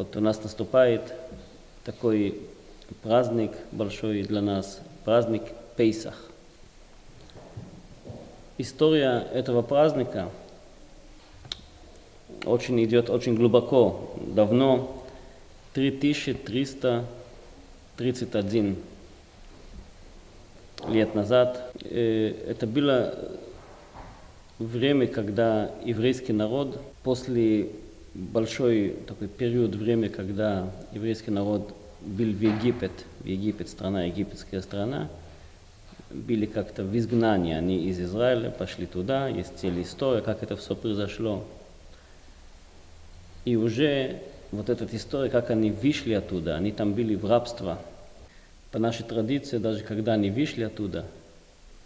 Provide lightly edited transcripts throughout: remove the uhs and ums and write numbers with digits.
Вот у нас наступает такой праздник большой для нас, праздник Пейсах. История этого праздника идет очень глубоко, давно, 3331 лет назад. Это было время, когда еврейский народ, после большой такой период времени, когда еврейский народ был в Египет, страна, египетская страна, были как-то в изгнании, они из Израиля пошли туда, есть целая история, как это все произошло. И уже вот эта история, как они вышли оттуда, они там были в рабство. По нашей традиции, даже когда они вышли оттуда,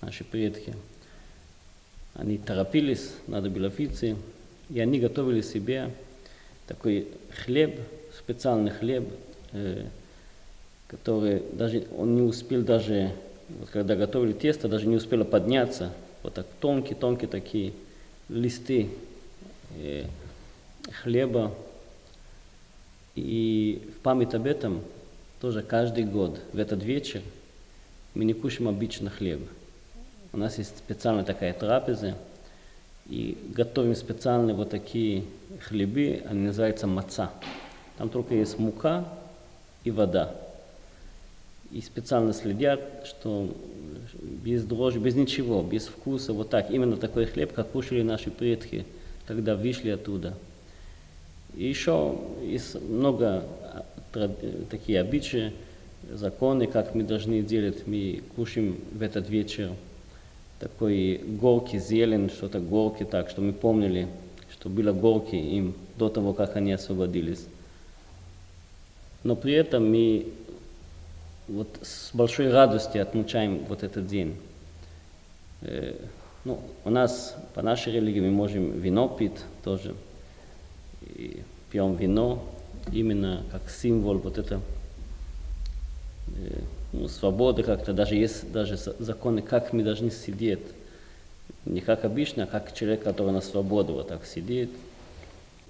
наши предки, они торопились, надо было пиццы, и они готовили себе такой хлеб, специальный хлеб, который даже он не успел даже, вот когда готовили тесто, даже не успело подняться. Вот так тонкие такие листы хлеба. И в память об этом тоже каждый год в этот вечер мы не кушаем обычно хлеб. У нас есть специальная такая трапеза, и готовим специальные вот такие хлебы, они называются маца. Там только есть мука и вода. И специально следят, что без дрожжи, без ничего, без вкуса, вот так. Именно такой хлеб, как кушали наши предки, когда вышли оттуда. И еще есть много такие обычаи, законы, как мы должны делать. Мы кушаем в этот вечер такой горки, зелень, что-то горки, так, что мы помнили, что было горки им до того, как они освободились. Но при этом мы вот с большой радостью отмечаем вот этот день. У нас, по нашей религии, мы можем вино пить тоже. И пьем вино именно как символ вот это свободы как-то. Даже есть даже законы, как мы должны сидеть. Не как обычно, а как человек, который на свободу вот так сидит.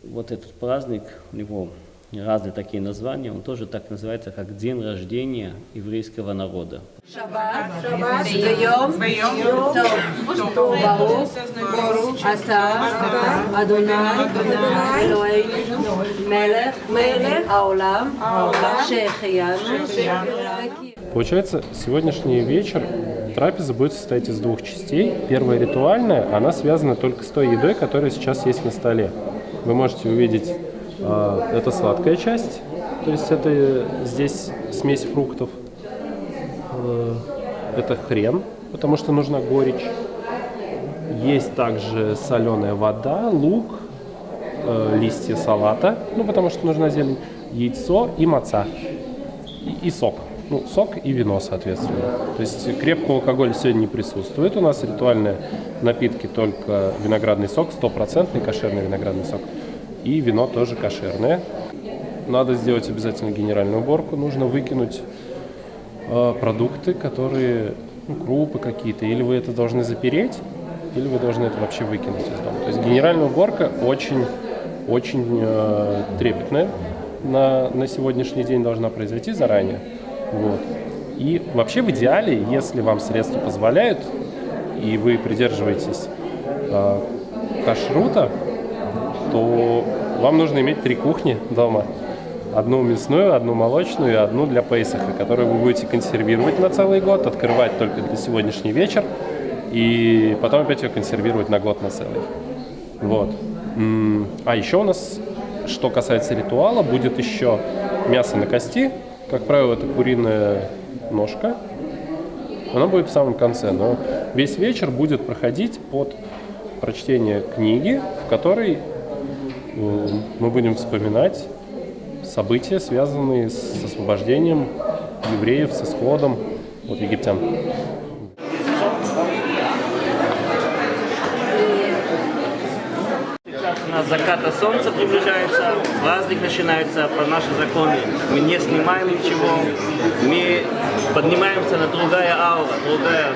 Вот этот праздник, у него разные такие названия, он тоже так называется, как день рождения еврейского народа. Шаббат, Йом, Тов, Барух, Ата, Адонай, Элоэйну, Мелех, Аолам, Шехияну. Получается, сегодняшний вечер трапеза будет состоять из двух частей. Первая ритуальная, она связана только с той едой, которая сейчас есть на столе. Вы можете увидеть, это сладкая часть, то есть это здесь смесь фруктов. Это хрен, потому что нужна горечь. Есть также соленая вода, лук, листья салата, потому что нужна зелень, яйцо и маца, и сок. Сок и вино, соответственно. То есть крепкого алкоголя сегодня не присутствует. У нас ритуальные напитки только виноградный сок, 100% кошерный виноградный сок. И вино тоже кошерное. Надо сделать обязательно генеральную уборку. Нужно выкинуть продукты, которые, крупы какие-то. Или вы это должны запереть, или вы должны это вообще выкинуть из дома. То есть генеральная уборка очень трепетная. На сегодняшний день должна произойти заранее. Вот. И вообще в идеале, если вам средства позволяют, и вы придерживаетесь кашрута, то вам нужно иметь 3 кухни дома. Одну мясную, одну молочную и одну для Пейсаха, которую вы будете консервировать на целый год, открывать только для сегодняшний вечер, и потом опять ее консервировать на год на целый. Вот. А еще у нас, что касается ритуала, будет еще мясо на кости. Как правило, это куриная ножка. Она будет в самом конце, но весь вечер будет проходить под прочтение книги, в которой мы будем вспоминать события, связанные с освобождением евреев, с исходом от египтян. Сейчас у нас заката солнца приближается, праздник начинается по нашей законе. Мы не снимаем ничего, мы поднимаемся на другая аура, другая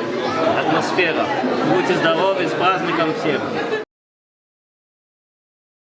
атмосфера. Будьте здоровы, с праздником всех!